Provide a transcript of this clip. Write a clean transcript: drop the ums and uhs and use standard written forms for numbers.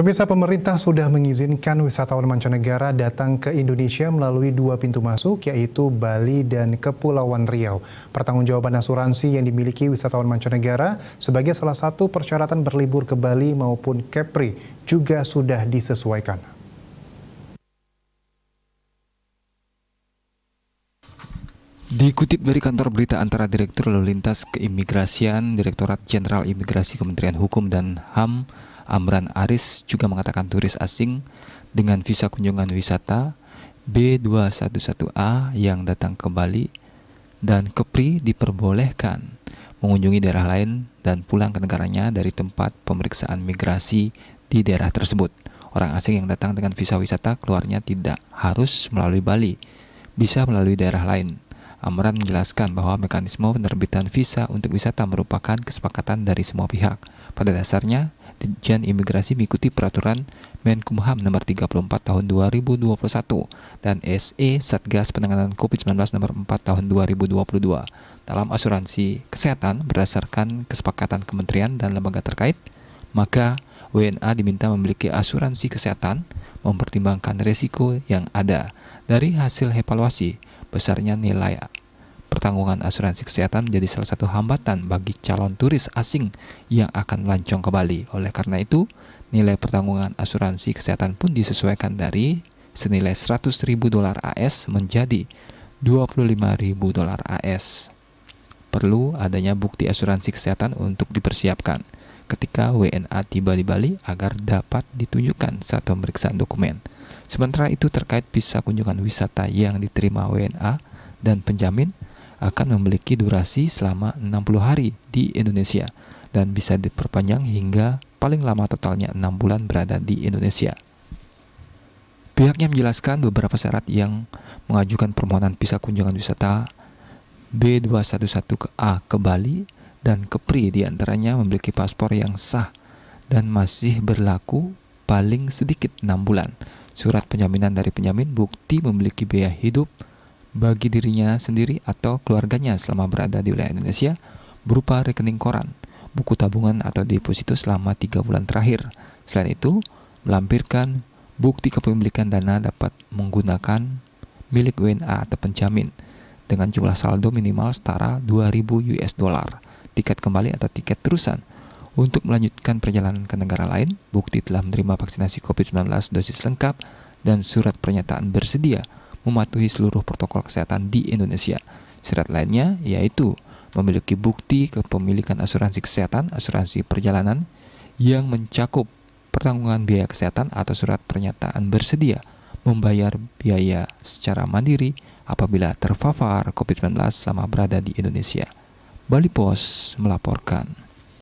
Pemirsa, pemerintah sudah mengizinkan wisatawan mancanegara datang ke Indonesia melalui dua pintu masuk, yaitu Bali dan Kepulauan Riau. Pertanggungjawaban asuransi yang dimiliki wisatawan mancanegara sebagai salah satu persyaratan berlibur ke Bali maupun Kepri juga sudah disesuaikan. Dikutip dari kantor berita antara Direktur Lalu Lintas Keimigrasian, Direktorat Jenderal Imigrasi Kementerian Hukum dan HAM, Amran Aris juga mengatakan turis asing dengan visa kunjungan wisata B211A yang datang ke Bali dan Kepri diperbolehkan mengunjungi daerah lain dan pulang ke negaranya dari tempat pemeriksaan migrasi di daerah tersebut. Orang asing yang datang dengan visa wisata keluarnya tidak harus melalui Bali, bisa melalui daerah lain. Amran menjelaskan bahwa mekanisme penerbitan visa untuk wisata merupakan kesepakatan dari semua pihak. Pada dasarnya, Ditjen Imigrasi mengikuti peraturan Menkumham nomor 34 tahun 2021 dan SE Satgas Penanganan COVID-19 nomor 4 tahun 2022 dalam asuransi kesehatan berdasarkan kesepakatan kementerian dan lembaga terkait. Maka WNA diminta memiliki asuransi kesehatan, mempertimbangkan risiko yang ada. Dari hasil evaluasi, besarnya nilai pertanggungan asuransi kesehatan menjadi salah satu hambatan bagi calon turis asing yang akan melancong ke Bali. Oleh karena itu, nilai pertanggungan asuransi kesehatan pun disesuaikan dari senilai $100.000 AS menjadi $25.000 AS. Perlu adanya bukti asuransi kesehatan untuk dipersiapkan ketika WNA tiba di Bali agar dapat ditunjukkan saat pemeriksaan dokumen. Sementara itu, terkait visa kunjungan wisata yang diterima WNA dan penjamin akan memiliki durasi selama 60 hari di Indonesia dan bisa diperpanjang hingga paling lama totalnya 6 bulan berada di Indonesia. Pihaknya menjelaskan beberapa syarat yang mengajukan permohonan visa kunjungan wisata B211A ke Bali dan Kepri, diantaranya memiliki paspor yang sah dan masih berlaku paling sedikit 6 bulan, surat penjaminan dari penjamin, bukti memiliki biaya hidup bagi dirinya sendiri atau keluarganya selama berada di wilayah Indonesia berupa rekening koran, buku tabungan atau deposito selama 3 bulan terakhir. Selain itu, melampirkan bukti kepemilikan dana dapat menggunakan milik WNA atau penjamin dengan jumlah saldo minimal setara $2.000, tiket kembali atau tiket terusan untuk melanjutkan perjalanan ke negara lain, bukti telah menerima vaksinasi COVID-19 dosis lengkap, dan surat pernyataan bersedia mematuhi seluruh protokol kesehatan di Indonesia. Syarat lainnya yaitu memiliki bukti kepemilikan asuransi kesehatan, asuransi perjalanan yang mencakup pertanggungan biaya kesehatan atau surat pernyataan bersedia membayar biaya secara mandiri apabila terpapar COVID-19 selama berada di Indonesia. Bali Post melaporkan.